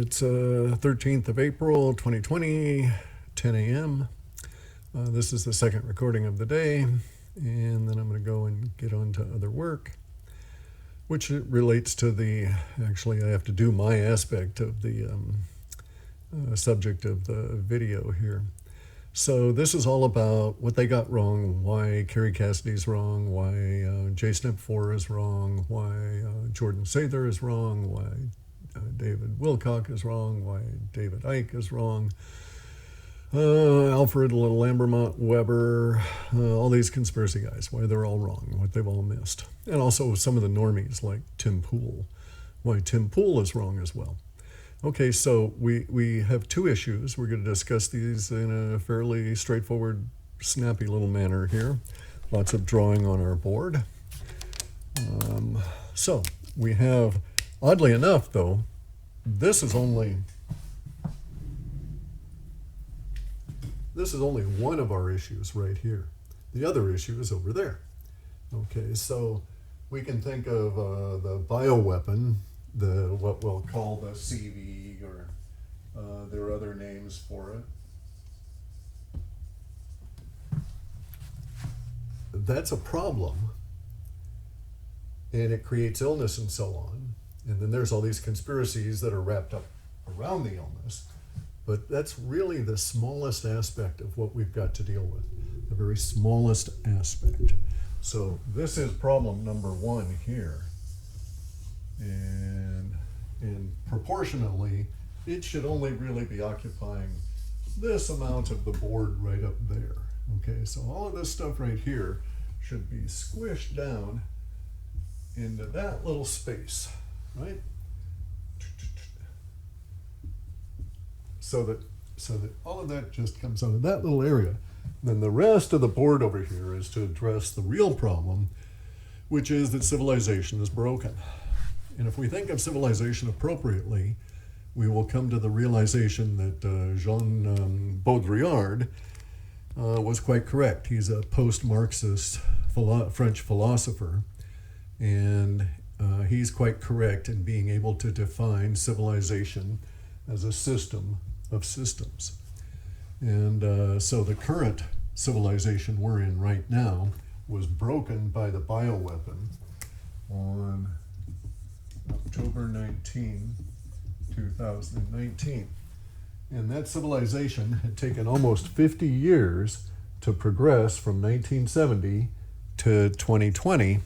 It's 13th of April, 2020, 10 a.m. This is the second recording of the day, and then I'm going to go and get on to other work, which relates to actually I have to do my aspect of the subject of the video here. So this is all about what they got wrong, why Kerry Cassidy's wrong, why J-Snip 4 is wrong, why Jordan Sather is wrong, why David Wilcock is wrong, why David Icke is wrong, Alfred Lambermont Weber, all these conspiracy guys, why they're all wrong, what they've all missed. And also some of the normies like Tim Pool, why Tim Pool is wrong as well. Okay, so we have two issues. We're going to discuss these in a fairly straightforward, snappy little manner here. Lots of drawing on our board. So we have, oddly enough though, this is only one of our issues right here. The other issue is over there. Okay, so we can think of the bioweapon, what we'll call the CV, or there are other names for it. That's a problem, and it creates illness and so on. And then there's all these conspiracies that are wrapped up around the illness. But that's really the smallest aspect of what we've got to deal with, the very smallest aspect. So this is problem number one here. And proportionally, it should only really be occupying this amount of the board right up there. Okay, so all of this stuff right here should be squished down into that little space, right? So that all of that just comes out of that little area. Then the rest of the board over here is to address the real problem, which is that civilization is broken. And if we think of civilization appropriately, we will come to the realization that Jean Baudrillard was quite correct. He's a post-Marxist French philosopher, and he's quite correct in being able to define civilization as a system of systems. And so the current civilization we're in right now was broken by the bioweapon on October 19, 2019. And that civilization had taken almost 50 years to progress from 1970 to 2020,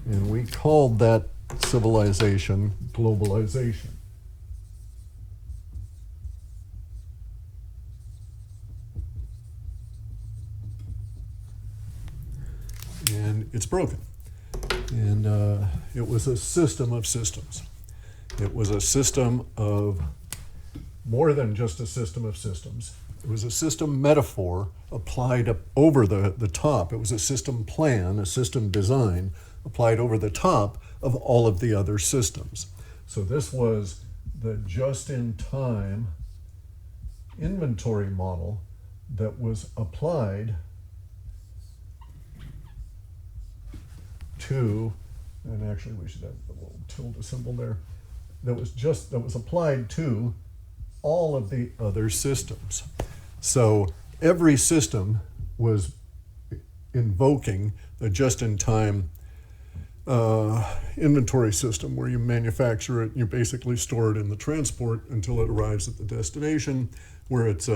and we called that civilization globalization. And it's broken. And it was a system of systems. It was a system of more than just a system of systems. It was a system metaphor applied up over the top. It was a system plan, a system design applied over the top of all of the other systems. So this was the just-in-time inventory model that was applied to, and actually we should have the little tilde symbol there, that was applied to all of the other systems. So every system was invoking the just-in-time inventory system where you manufacture it, you basically store it in the transport until it arrives at the destination, where it's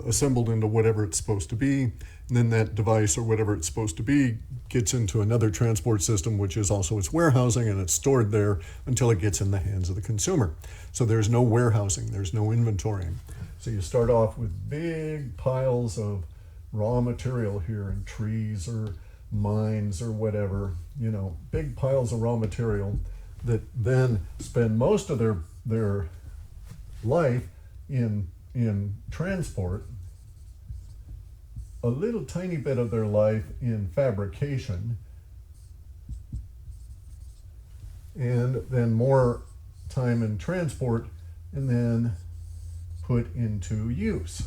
assembled into whatever it's supposed to be, and then that device or whatever it's supposed to be gets into another transport system, which is also its warehousing, and it's stored there until it gets in the hands of the consumer. So there's no warehousing, there's no inventorying. So you start off with big piles of raw material here in trees or mines or whatever, big piles of raw material that then spend most of their life in transport, a little tiny bit of their life in fabrication, and then more time in transport, and then put into use.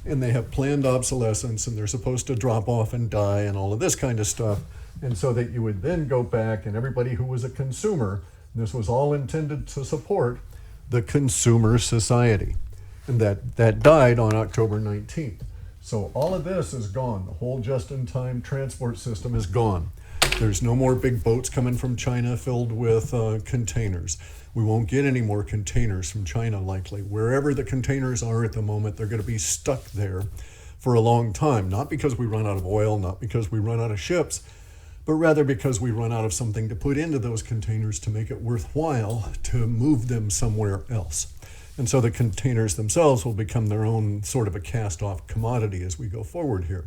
And they have planned obsolescence, and they're supposed to drop off and die and all of this kind of stuff. And so that you would then go back, and everybody who was a consumer, this was all intended to support, the consumer society. And that died on October 19th. So all of this is gone. The whole just-in-time transport system is gone. There's no more big boats coming from China filled with containers. We won't get any more containers from China likely. Wherever the containers are at the moment, they're going to be stuck there for a long time. Not because we run out of oil, not because we run out of ships, but rather because we run out of something to put into those containers to make it worthwhile to move them somewhere else. And so the containers themselves will become their own sort of a cast-off commodity as we go forward here.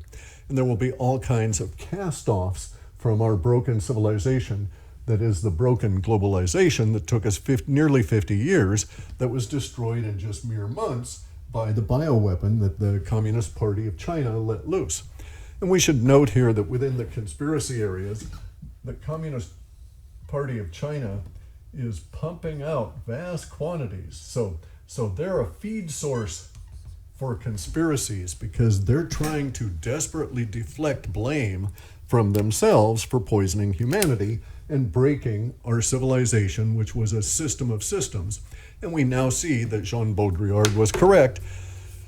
And there will be all kinds of cast-offs from our broken civilization, that is the broken globalization that took us nearly 50 years, that was destroyed in just mere months by the bioweapon that the Communist Party of China let loose. And we should note here that within the conspiracy areas, the Communist Party of China is pumping out vast quantities. So they're a feed source for conspiracies because they're trying to desperately deflect blame from themselves for poisoning humanity and breaking our civilization, which was a system of systems. And we now see that Jean Baudrillard was correct,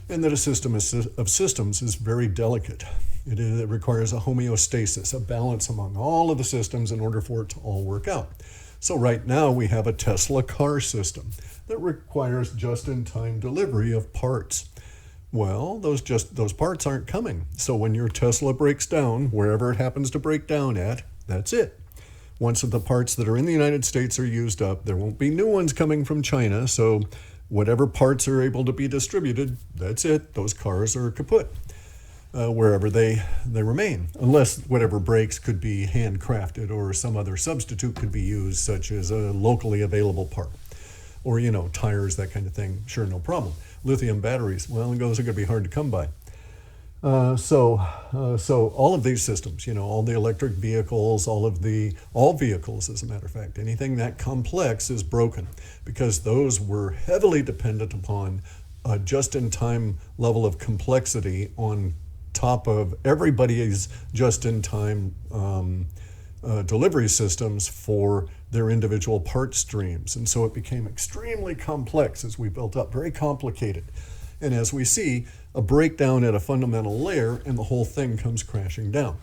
and that a system of systems is very delicate. It requires a homeostasis, a balance among all of the systems in order for it to all work out. So right now we have a Tesla car system that requires just-in-time delivery of parts. Well, those parts aren't coming. So when your Tesla breaks down, wherever it happens to break down at, that's it. Once the parts that are in the United States are used up, there won't be new ones coming from China. So whatever parts are able to be distributed, that's it. Those cars are kaput wherever they remain, unless whatever breaks could be handcrafted or some other substitute could be used, such as a locally available part. Or, tires, that kind of thing. Sure, no problem. Lithium batteries, well, those are going to be hard to come by. So all of these systems, all the electric vehicles, all vehicles, as a matter of fact, anything that complex is broken because those were heavily dependent upon a just-in-time level of complexity on top of everybody's just-in-time delivery systems for their individual part streams. And so it became extremely complex as we built up, very complicated. And as we see, a breakdown at a fundamental layer and the whole thing comes crashing down.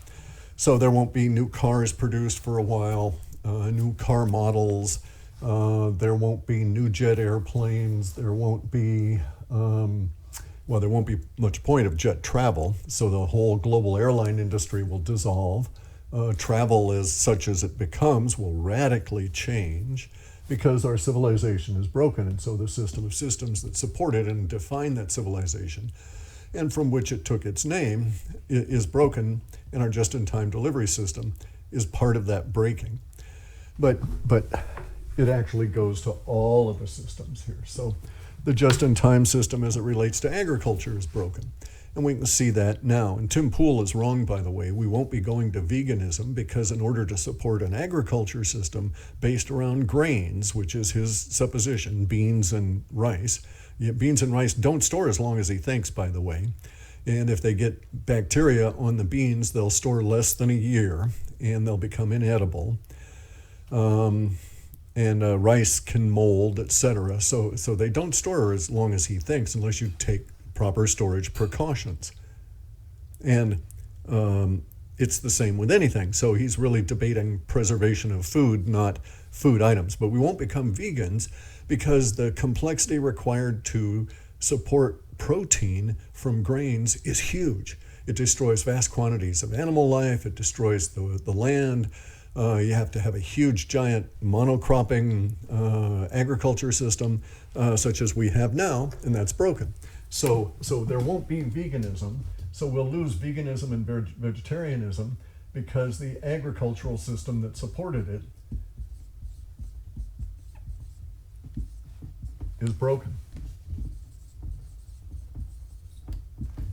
So there won't be new cars produced for a while, new car models, there won't be new jet airplanes, there won't be much point of jet travel, so the whole global airline industry will dissolve. Travel as such as it becomes will radically change because our civilization is broken, and so the system of systems that support it and define that civilization and from which it took its name is broken, and our just-in-time delivery system is part of that breaking. But it actually goes to all of the systems here. So the just-in-time system as it relates to agriculture is broken. And we can see that now. And Tim Pool is wrong, by the way. We won't be going to veganism because in order to support an agriculture system based around grains, which is his supposition, beans and rice. Beans and rice don't store as long as he thinks, by the way. And if they get bacteria on the beans, they'll store less than a year and they'll become inedible. And rice can mold, etc. So they don't store as long as he thinks unless you take proper storage precautions. And it's the same with anything. So he's really debating preservation of food, not food items. But we won't become vegans because the complexity required to support protein from grains is huge. It destroys vast quantities of animal life. It destroys the land. You have to have a huge, giant monocropping agriculture system such as we have now, and that's broken. So there won't be veganism. So we'll lose veganism and vegetarianism because the agricultural system that supported it is broken.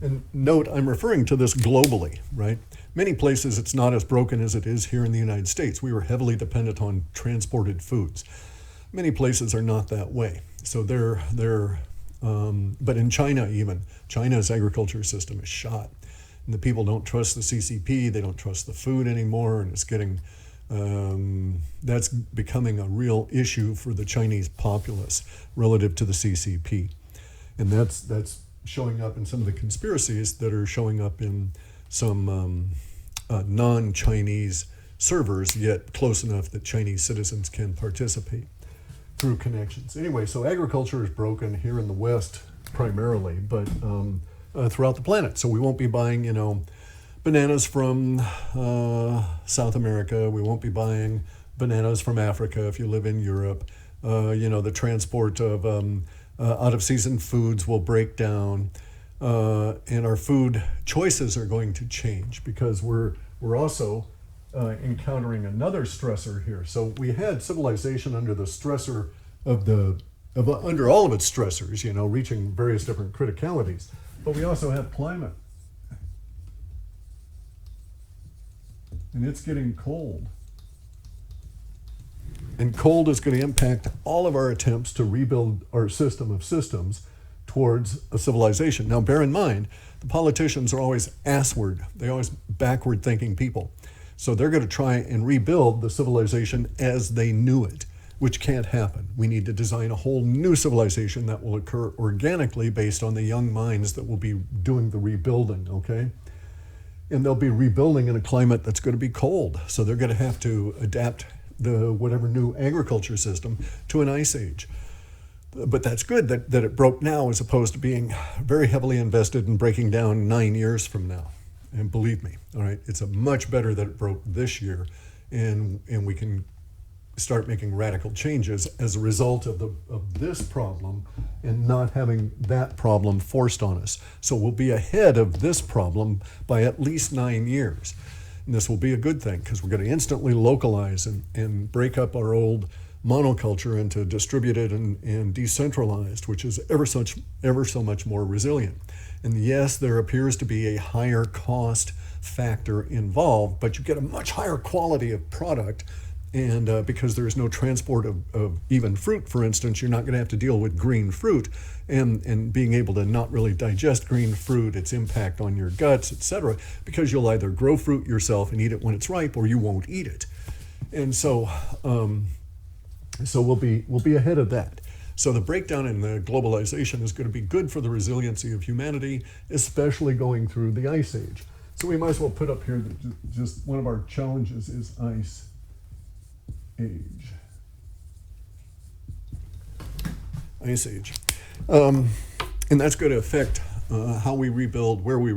And note, I'm referring to this globally, right? Many places it's not as broken as it is here in the United States. We were heavily dependent on transported foods. Many places are not that way. So but in China even, China's agriculture system is shot. And the people don't trust the CCP, they don't trust the food anymore, and it's getting That's becoming a real issue for the Chinese populace relative to the CCP. And that's showing up in some of the conspiracies that are showing up in some non-Chinese servers, yet close enough that Chinese citizens can participate through connections. Anyway, so agriculture is broken here in the West primarily, but throughout the planet. So we won't be buying, bananas from South America. We won't be buying bananas from Africa if you live in Europe. The transport of out-of-season foods will break down, and our food choices are going to change because we're also encountering another stressor here. So we had civilization under the stressor under all of its stressors, reaching various different criticalities. But we also have climate. And it's getting cold. And cold is going to impact all of our attempts to rebuild our system of systems towards a civilization. Now, bear in mind, the politicians are always assward. They're always backward-thinking people. So they're going to try and rebuild the civilization as they knew it, which can't happen. We need to design a whole new civilization that will occur organically based on the young minds that will be doing the rebuilding, okay? And they'll be rebuilding in a climate that's going to be cold. So they're going to have to adapt the whatever new agriculture system to an ice age. But that's good that it broke now as opposed to being very heavily invested in breaking down 9 years from now. And believe me, all right, it's a much better that it broke this year, and we can start making radical changes as a result of this problem and not having that problem forced on us. So we'll be ahead of this problem by at least 9 years. And this will be a good thing because we're going to instantly localize and break up our old monoculture into distributed and decentralized, which is ever so much more resilient. And yes, there appears to be a higher cost factor involved, but you get a much higher quality of product. And because there's no transport of even fruit, for instance, you're not going to have to deal with green fruit and being able to not really digest green fruit, its impact on your guts, etc., because you'll either grow fruit yourself and eat it when it's ripe, or you won't eat it. And so we'll be ahead of that. So the breakdown in the globalization is going to be good for the resiliency of humanity, especially going through the ice age. So we might as well put up here that just one of our challenges is ice age. Ice age. And that's going to affect how we rebuild, where we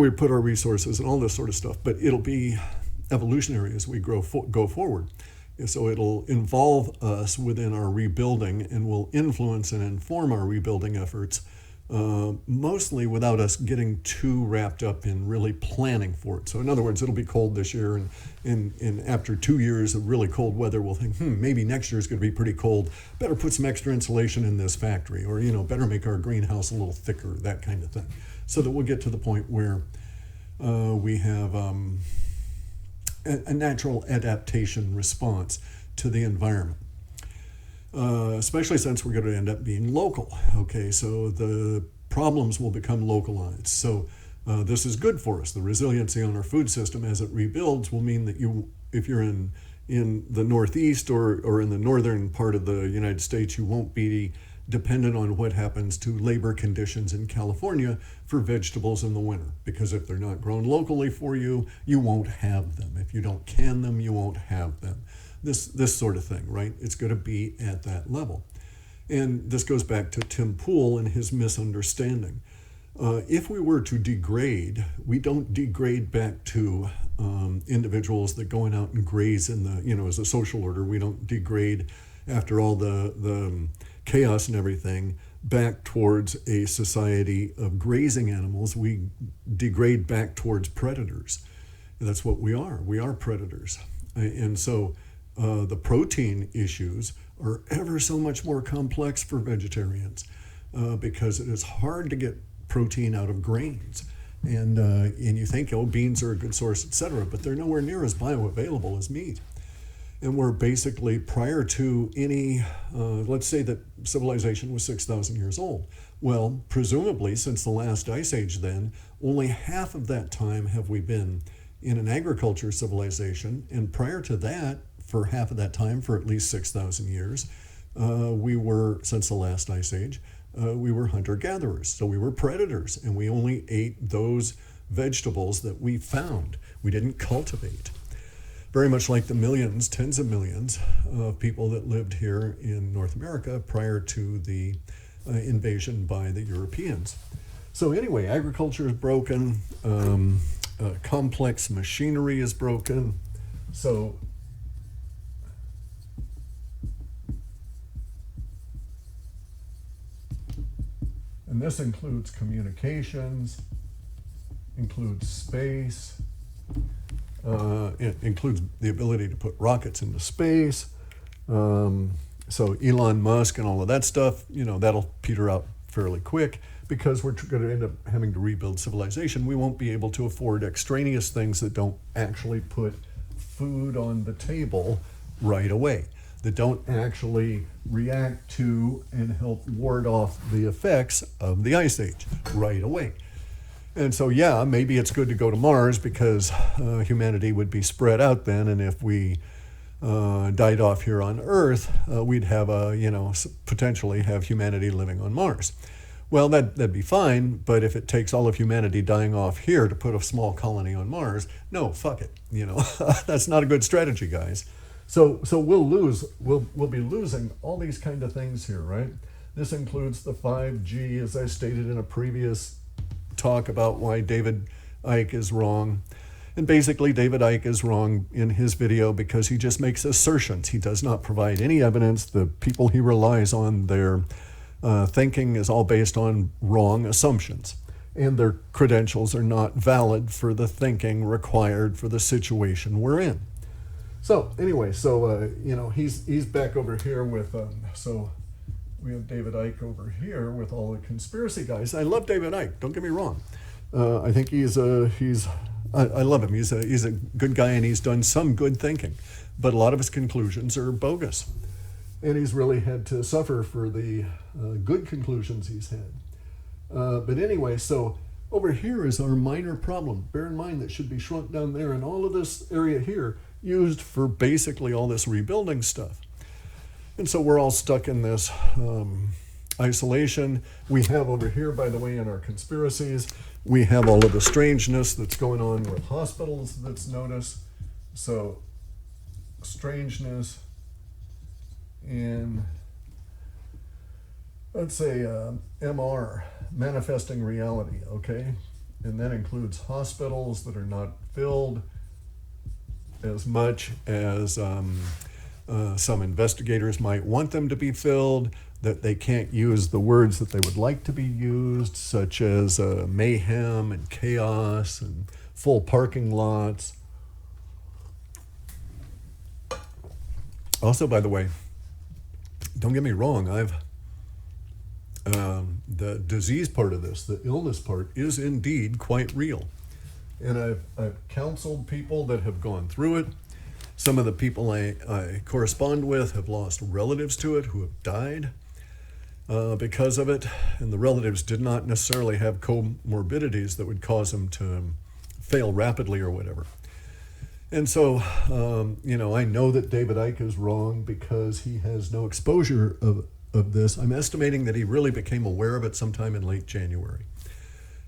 put our resources, and all this sort of stuff. But it'll be evolutionary as we go forward. And so it'll involve us within our rebuilding and will influence and inform our rebuilding efforts, mostly without us getting too wrapped up in really planning for it. So in other words, it'll be cold this year, and after 2 years of really cold weather, we'll think, maybe next year is going to be pretty cold. Better put some extra insulation in this factory, or better make our greenhouse a little thicker, that kind of thing, so that we'll get to the point where we have a natural adaptation response to the environment. Especially since we're going to end up being local. Okay, so the problems will become localized. So this is good for us. The resiliency on our food system as it rebuilds will mean that if you're in the Northeast or in the northern part of the United States, you won't be dependent on what happens to labor conditions in California for vegetables in the winter. Because if they're not grown locally for you, you won't have them. If you don't can them, you won't have them. This sort of thing, right? It's going to be at that level. And this goes back to Tim Pool and his misunderstanding. If we were to degrade, we don't degrade back to individuals that going out and graze in the, as a social order. We don't degrade after all the chaos and everything back towards a society of grazing animals. We degrade back towards predators. That's what we are. We are predators. And so the protein issues are ever so much more complex for vegetarians because it is hard to get protein out of grains. And you think, beans are a good source, etc., but they're nowhere near as bioavailable as meat. And we're basically, prior to any, let's say that civilization was 6,000 years old. Well, presumably, since the last ice age then, only half of that time have we been in an agriculture civilization. And prior to that, for half of that time, for at least 6,000 years, we were, since the last ice age, we were hunter-gatherers. So we were predators, and we only ate those vegetables that we found. We didn't cultivate. Very much like the millions, tens of millions of people that lived here in North America prior to the invasion by the Europeans. So anyway, agriculture is broken, complex machinery is broken. So and this includes communications, includes space, it includes the ability to put rockets into space. So Elon Musk and all of that stuff, that'll peter out fairly quick because we're going to end up having to rebuild civilization. We won't be able to afford extraneous things that don't actually put food on the table right away, that don't actually react to and help ward off the effects of the Ice Age right away. And so, yeah, maybe it's good to go to Mars because humanity would be spread out then, and if we died off here on Earth, we'd have potentially have humanity living on Mars. Well, that'd be fine, but if it takes all of humanity dying off here to put a small colony on Mars, no, fuck it. That's not a good strategy, guys. So we'll be losing all these kind of things here, right? This includes the 5G, as I stated in a previous talk about why David Icke is wrong. And basically, David Icke is wrong in his video because he just makes assertions. He does not provide any evidence. The people he relies on, their thinking is all based on wrong assumptions. And their credentials are not valid for the thinking required for the situation we're in. So anyway, he's back over here with, so we have David Icke over here with all the conspiracy guys. I love David Icke, don't get me wrong. I think I love him. He's a good guy and he's done some good thinking, but a lot of his conclusions are bogus. And he's really had to suffer for the good conclusions he's had. But anyway, so over here is our minor problem. Bear in mind that should be shrunk down there, and all of this area here used for basically all this rebuilding stuff. And so we're all stuck in this isolation. We have over here, by the way, in our conspiracies, we have all of the strangeness that's going on with hospitals that's noticed. So strangeness in, let's say, MR, manifesting reality, okay? And that includes hospitals that are not filled as much as some investigators might want them to be filled, that they can't use the words that they would like to be used, such as mayhem and chaos and full parking lots. Also, by the way, don't get me wrong, the disease part of this, the illness part, is indeed quite real. And I've counseled people that have gone through it. Some of the people I correspond with have lost relatives to it who have died because of it. And the relatives did not necessarily have comorbidities that would cause them to fail rapidly or whatever. And so, I know that David Icke is wrong because he has no exposure of this. I'm estimating that he really became aware of it sometime in late January.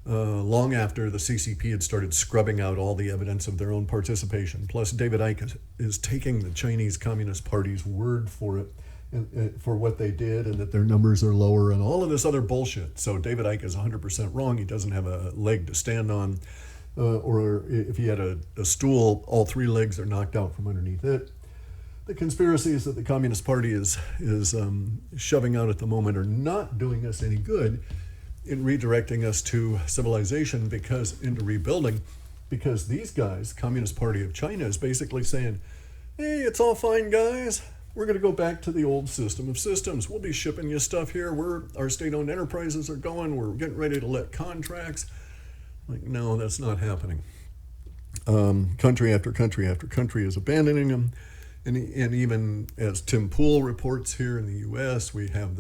Long after the CCP had started scrubbing out all the evidence of their own participation. Plus, David Icke is taking the Chinese Communist Party's word for it, and for what they did, and that their numbers are lower, and all of this other bullshit. So David Icke is 100% wrong. He doesn't have a leg to stand on, or if he had a stool, all three legs are knocked out from underneath it. The conspiracies that the Communist Party is shoving out at the moment are not doing us any good in redirecting us to civilization, into rebuilding, because these guys, Communist Party of China, is basically saying, hey, it's all fine, guys. We're going to go back to the old system of systems. We'll be shipping you stuff here. Our state-owned enterprises are going. We're getting ready to let contracts. Like, no, that's not happening. Country after country after country is abandoning them. And even as Tim Pool reports here in the U.S., we have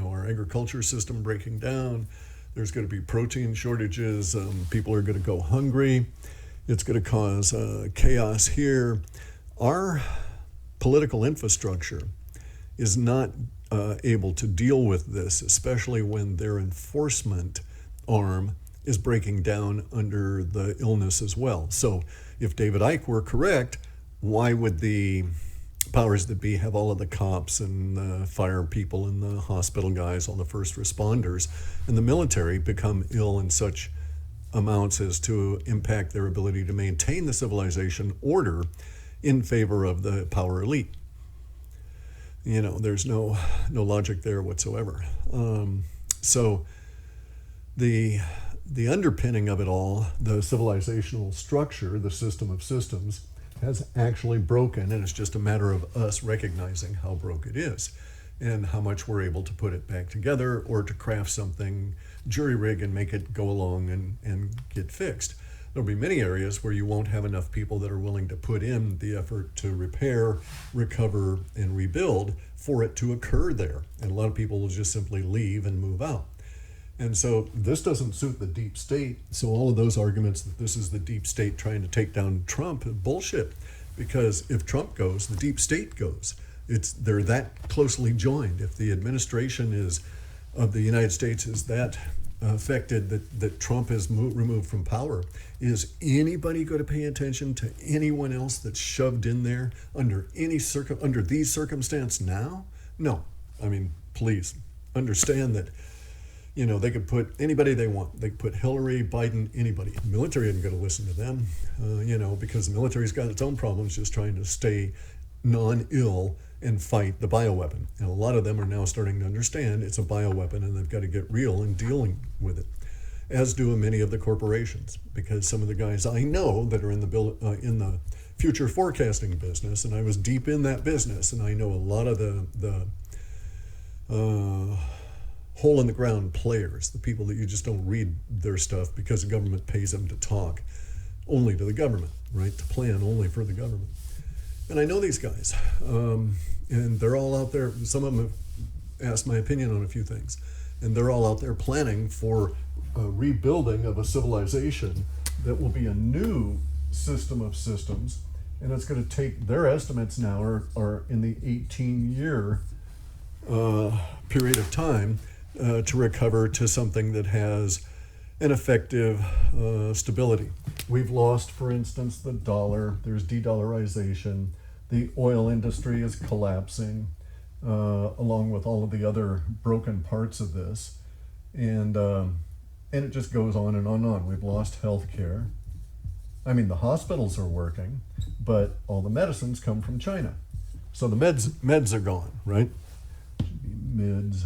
our agriculture system breaking down. There's going to be protein shortages. People are going to go hungry. It's going to cause chaos here. Our political infrastructure is not able to deal with this, especially when their enforcement arm is breaking down under the illness as well. So if David Icke were correct, why would the powers that be have all of the cops and the fire people and the hospital guys, all the first responders, and the military become ill in such amounts as to impact their ability to maintain the civilization order in favor of the power elite? You know, there's no logic there whatsoever. So the underpinning of it all, the civilizational structure, the system of systems, has actually broken, and it's just a matter of us recognizing how broke it is and how much we're able to put it back together or to craft something, jury rig, and make it go along and get fixed. There'll be many areas where you won't have enough people that are willing to put in the effort to repair, recover, and rebuild for it to occur there. And a lot of people will just simply leave and move out. And so this doesn't suit the deep state. So all of those arguments that this is the deep state trying to take down Trump are bullshit. Because if Trump goes, the deep state goes. They're that closely joined. If the administration of the United States is that affected that Trump is removed from power, is anybody going to pay attention to anyone else that's shoved in there under these circumstances now? No. I mean, please understand that, you know, they could put anybody they want. They could put Hillary, Biden, anybody. The military isn't going to listen to them, you know, because the military's got its own problems just trying to stay non-ill and fight the bioweapon. And a lot of them are now starting to understand it's a bioweapon and they've got to get real in dealing with it, as do many of the corporations, because some of the guys I know that are in the future forecasting business, and I was deep in that business, and I know a lot of the hole in the ground players, the people that you just don't read their stuff because the government pays them to talk only to the government, right? To plan only for the government. And I know these guys, and they're all out there. Some of them have asked my opinion on a few things, and they're all out there planning for a rebuilding of a civilization that will be a new system of systems, and it's going to take, their estimates now are in the 18-year period of time to recover to something that has an effective stability. We've lost, for instance, the dollar. There's de-dollarization. The oil industry is collapsing, along with all of the other broken parts of this. And it just goes on and on and on. We've lost health care. I mean, the hospitals are working, but all the medicines come from China. So the meds are gone, right? Should be meds.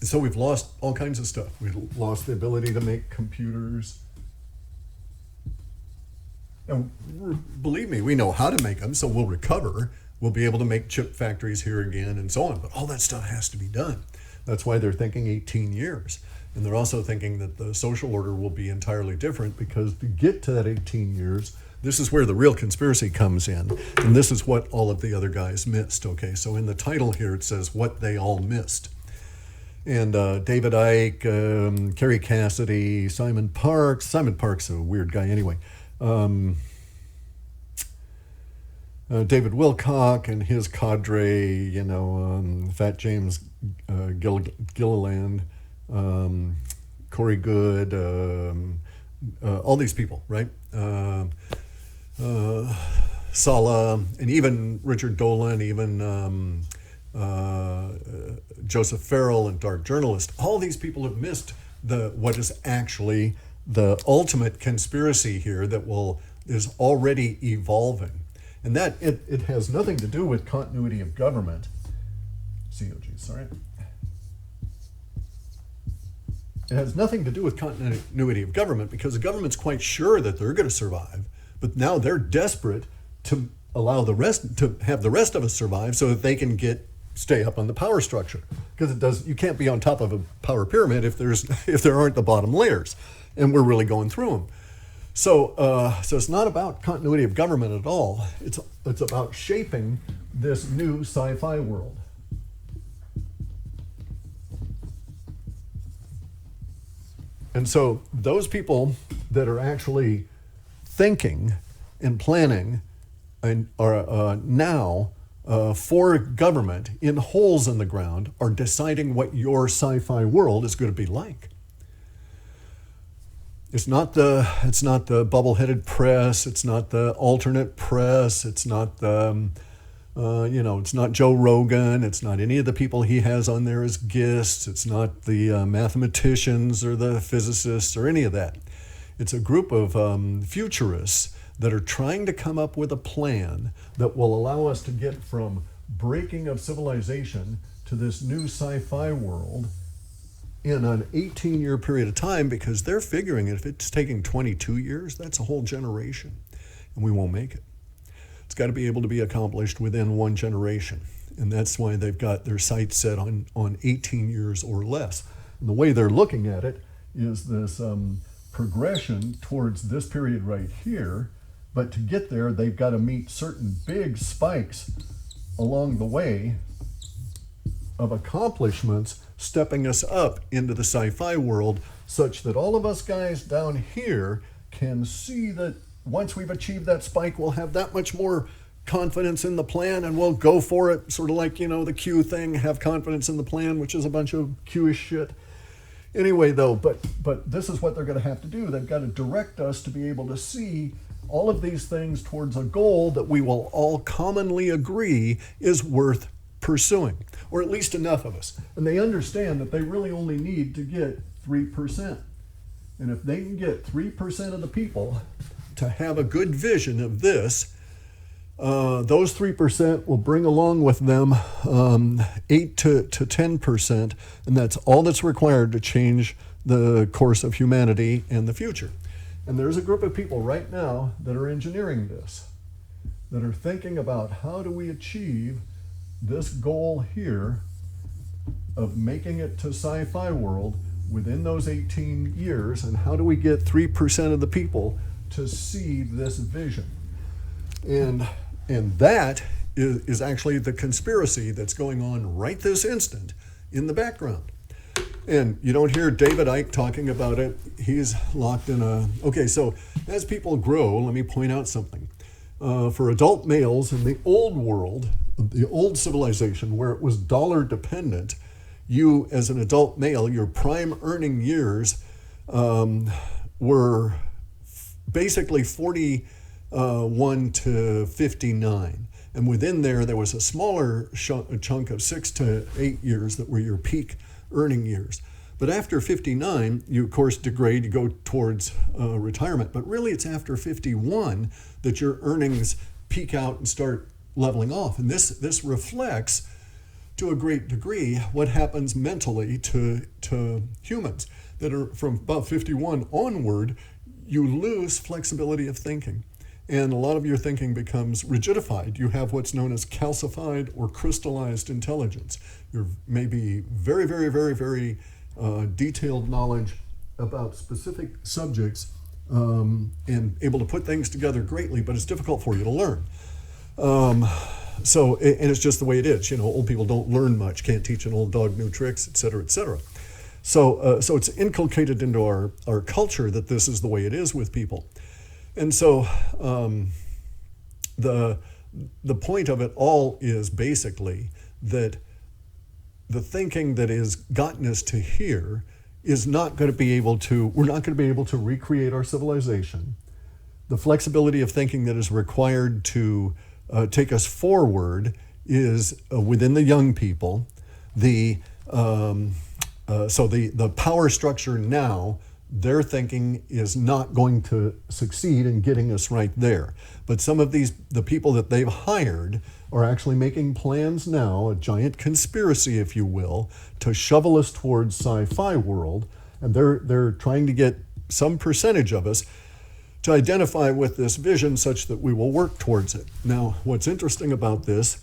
So we've lost all kinds of stuff. We've lost the ability to make computers. And believe me, we know how to make them, so we'll recover. We'll be able to make chip factories here again and so on. But all that stuff has to be done. That's why they're thinking 18 years. And they're also thinking that the social order will be entirely different, because to get to that 18 years, this is where the real conspiracy comes in. And this is what all of the other guys missed, okay? So in the title here, it says what they all missed. And David Icke, Kerry Cassidy, Simon Parks. Simon Parks is a weird guy anyway. David Wilcock and his cadre, you know, Fat James Gilliland, Corey Good, all these people, right? Sala, and even Richard Dolan, even Joseph Farrell, and Dark Journalist. All these people have missed what is actually the ultimate conspiracy here that is already evolving. And that it has nothing to do with continuity of government. COG, sorry. It has nothing to do with continuity of government, because the government's quite sure that they're going to survive, but now they're desperate to allow have the rest of us survive so that they can stay up on the power structure. Because you can't be on top of a power pyramid if there aren't the bottom layers, and we're really going through them. So it's not about continuity of government at all. It's about shaping this new sci-fi world. And so those people that are actually thinking and planning and are now for government in holes in the ground are deciding what your sci-fi world is going to be like. It's not the bubble-headed press. It's not the alternate press. It's not the it's not Joe Rogan. It's not any of the people he has on there as guests. It's not the mathematicians or the physicists or any of that. It's a group of futurists that are trying to come up with a plan that will allow us to get from breaking of civilization to this new sci-fi world in an 18-year period of time, because they're figuring if it's taking 22 years, that's a whole generation, and we won't make it. It's got to be able to be accomplished within one generation, and that's why they've got their sights set on 18 years or less. And the way they're looking at it is this progression towards this period right here, but to get there, they've got to meet certain big spikes along the way of accomplishments stepping us up into the sci-fi world, such that all of us guys down here can see that once we've achieved that spike, we'll have that much more confidence in the plan and we'll go for it, sort of like, the Q thing, have confidence in the plan, which is a bunch of Q-ish shit. Anyway, though, but this is what they're going to have to do. They've got to direct us to be able to see all of these things towards a goal that we will all commonly agree is worth pursuing, or at least enough of us. And they understand that they really only need to get 3%. And if they can get 3% of the people to have a good vision of this, those 3% will bring along with them 8 to 10%, and that's all that's required to change the course of humanity and the future. And there's a group of people right now that are engineering this, that are thinking about how do we achieve this goal here of making it to sci-fi world within those 18 years, and how do we get 3% of the people to see this vision. And that is actually the conspiracy that's going on right this instant in the background. And you don't hear David Icke talking about it. He's locked in okay, so as people grow, let me point out something. For adult males in the old world, the old civilization where it was dollar dependent, you as an adult male, your prime earning years were basically 41 to 59. And within there was a smaller chunk of 6 to 8 years that were your peak earning years. But after 59, you of course degrade, you go towards retirement. But really it's after 51 that your earnings peak out and start leveling off. And this reflects to a great degree what happens mentally to humans that are from about 51 onward. You lose flexibility of thinking. And a lot of your thinking becomes rigidified. You have what's known as calcified or crystallized intelligence. You're maybe very, very, very, very detailed knowledge about specific subjects and able to put things together greatly, but it's difficult for you to learn. And it's just the way it is. Old people don't learn much, can't teach an old dog new tricks, et cetera, et cetera. So it's inculcated into our culture that this is the way it is with people. And so the point of it all is basically that the thinking that has gotten us to here is not going to be able to, we're not going to be able to recreate our civilization. The flexibility of thinking that is required to take us forward is within the young people. The power structure now, their thinking is not going to succeed in getting us right there. But some of the people that they've hired are actually making plans now, a giant conspiracy, if you will, to shovel us towards sci-fi world. And they're trying to get some percentage of us to identify with this vision such that we will work towards it. Now, what's interesting about this,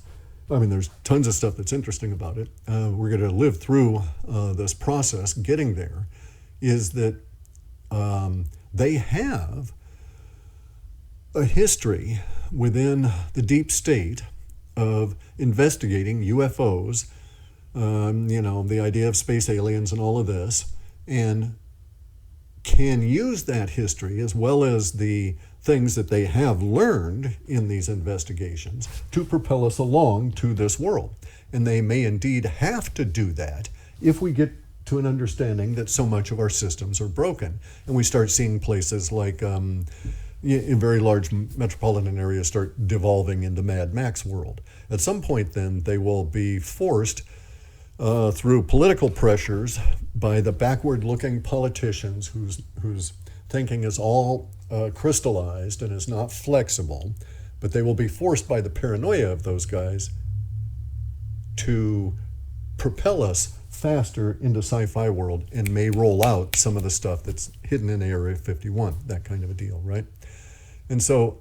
there's tons of stuff that's interesting about it. We're going to live through this process getting there, is that they have a history within the deep state of investigating UFOs, the idea of space aliens and all of this. And can use that history as well as the things that they have learned in these investigations to propel us along to this world. And they may indeed have to do that if we get to an understanding that so much of our systems are broken. And we start seeing places like in very large metropolitan areas start devolving into Mad Max world. At some point then, they will be forced through political pressures by the backward-looking politicians whose thinking is all crystallized and is not flexible, but they will be forced by the paranoia of those guys to propel us faster into sci-fi world and may roll out some of the stuff that's hidden in Area 51, that kind of a deal, right? And so,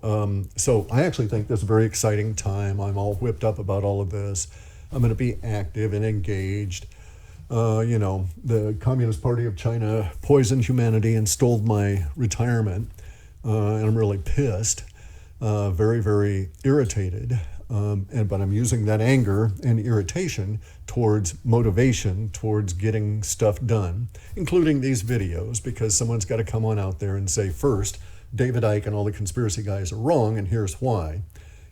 so I actually think this is a very exciting time. I'm all whipped up about all of this. I'm going to be active and engaged. The Communist Party of China poisoned humanity and stole my retirement, and I'm really pissed, very, very irritated. But I'm using that anger and irritation towards motivation, towards getting stuff done, including these videos, because someone's got to come on out there and say, first, David Icke and all the conspiracy guys are wrong, and here's why.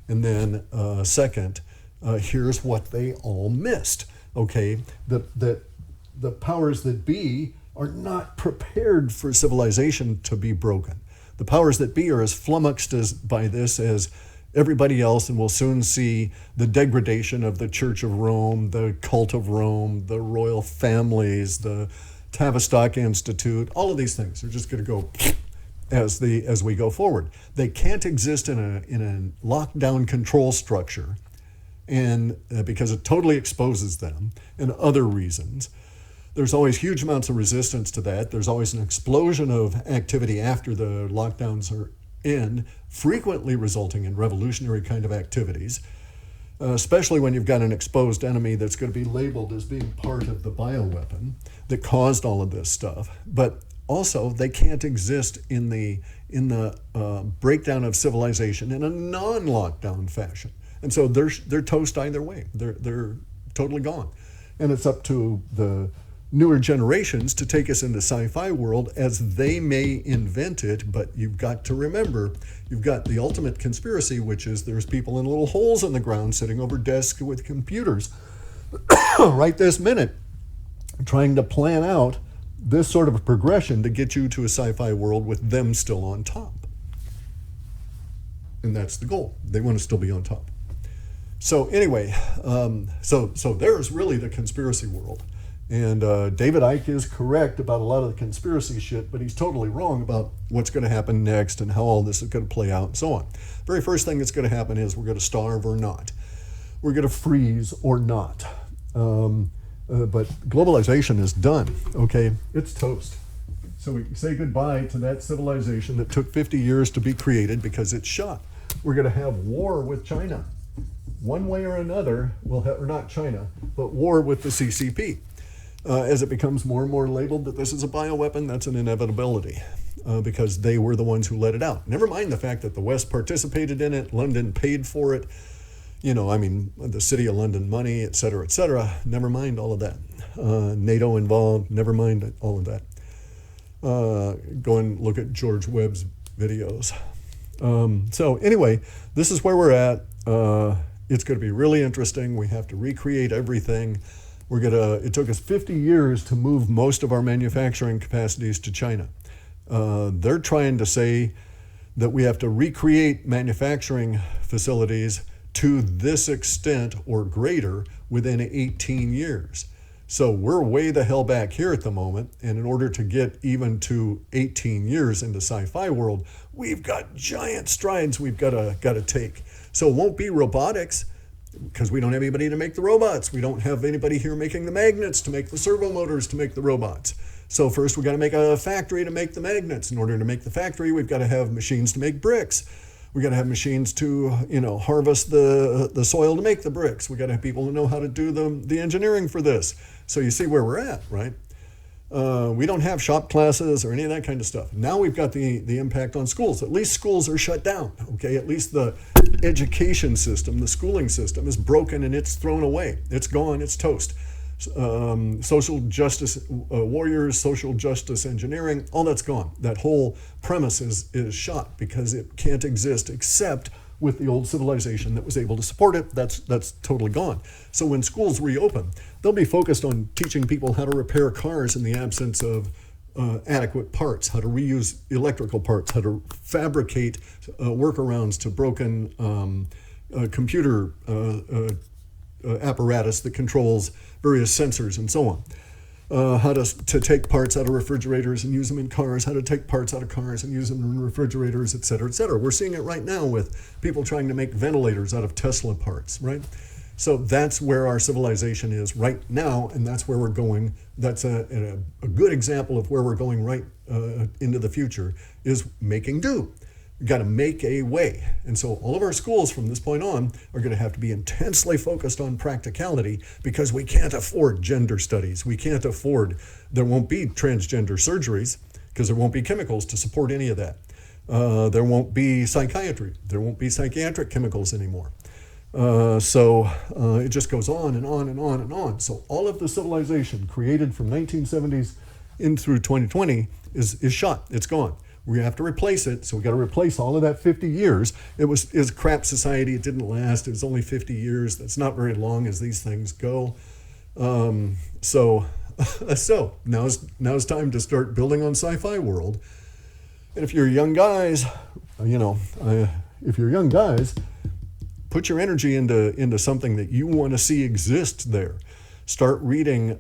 And then second, here's what they all missed. Okay, the powers that be are not prepared for civilization to be broken. The powers that be are as flummoxed by this as everybody else, and we'll soon see the degradation of the Church of Rome, the cult of Rome, the royal families, the Tavistock Institute. All of these things are just going to go as we go forward. They can't exist in a lockdown control structure, and because it totally exposes them, and other reasons. There's always huge amounts of resistance to that. There's always an explosion of activity after the lockdowns are end, frequently resulting in revolutionary kind of activities, especially when you've got an exposed enemy that's going to be labeled as being part of the bioweapon that caused all of this stuff. But also, they can't exist in the breakdown of civilization in a non-lockdown fashion. And so they're toast either way. They're totally gone. And it's up to the newer generations to take us into sci-fi world as they may invent it. But you've got to remember, you've got the ultimate conspiracy, which is there's people in little holes in the ground sitting over desks with computers right this minute trying to plan out this sort of a progression to get you to a sci-fi world with them still on top. And that's the goal. They want to still be on top. So anyway, so there's really the conspiracy world. And David Icke is correct about a lot of the conspiracy shit, but he's totally wrong about what's going to happen next and how all this is going to play out and so on. Very first thing that's going to happen is we're going to starve or not. We're going to freeze or not. But globalization is done, okay? It's toast. So we say goodbye to that civilization that took 50 years to be created because it's shot. We're going to have war with China. One way or another, or not China, but war with the CCP. As it becomes more and more labeled that this is a bioweapon, that's an inevitability because they were the ones who let it out. Never mind the fact that the West participated in it, London paid for it, the city of London money, et cetera, et cetera. Never mind all of that. NATO involved, never mind all of that. Go and look at George Webb's videos. So anyway, this is where we're at. It's going to be really interesting. We have to recreate everything. It took us 50 years to move most of our manufacturing capacities to China. They're trying to say that we have to recreate manufacturing facilities to this extent or greater within 18 years. So we're way the hell back here at the moment, and in order to get even to 18 years into sci-fi world, we've got giant strides we've got to take. So it won't be robotics, because we don't have anybody to make the robots. We don't have anybody here making the magnets to make the servo motors to make the robots. So first we've got to make a factory to make the magnets. In order to make the factory, we've got to have machines to make bricks. We've got to have machines to, harvest the soil to make the bricks. We've got to have people who know how to do the engineering for this. So you see where we're at, right? We don't have shop classes or any of that kind of stuff. Now we've got the impact on schools. At least schools are shut down, okay? At least the education system, the schooling system is broken and it's thrown away. It's gone, it's toast. social justice warriors, social justice engineering, all that's gone. That whole premise is shot because it can't exist except with the old civilization that was able to support it. That's totally gone. So when schools reopen, they'll be focused on teaching people how to repair cars in the absence of adequate parts, how to reuse electrical parts, how to fabricate workarounds to broken computer apparatus that controls various sensors and so on. How to take parts out of refrigerators and use them in cars, how to take parts out of cars and use them in refrigerators, et cetera, et cetera. We're seeing it right now with people trying to make ventilators out of Tesla parts, right? So that's where our civilization is right now, and that's where we're going. That's a good example of where we're going right into the future, is making do. You've got to make a way. And so all of our schools from this point on are going to have to be intensely focused on practicality, because we can't afford gender studies. We can't afford, there won't be transgender surgeries because there won't be chemicals to support any of that. There won't be psychiatry. There won't be psychiatric chemicals anymore. So it just goes on and on and on and on. So all of the civilization created from 1970s in through 2020 is shot. It's gone. We have to replace it, so we got to replace all of that 50 years. It was crap society. It didn't last. It was only 50 years. That's not very long as these things go. So now's time to start building on sci-fi world. And if you're young guys, put your energy into something that you want to see exist there. Start reading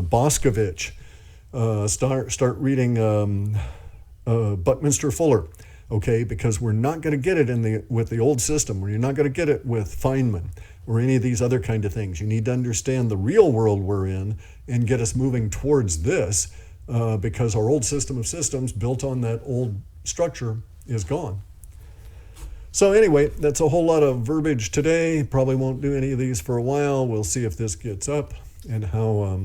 Boscovich. Start reading Buckminster Fuller, okay? Because we're not going to get it with the old system, or you're not going to get it with Feynman or any of these other kind of things. You need to understand the real world we're in and get us moving towards this, because our old system of systems built on that old structure is gone. So anyway, that's a whole lot of verbiage today. Probably won't do any of these for a while. We'll see if this gets up and how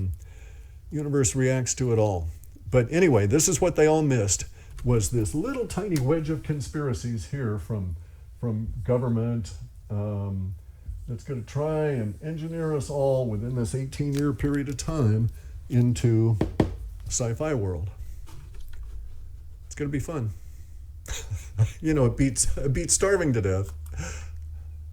universe reacts to it all. But anyway, this is what they all missed, was this little tiny wedge of conspiracies here from government that's going to try and engineer us all within this 18-year period of time into sci-fi world. It's going to be fun. It beats starving to death.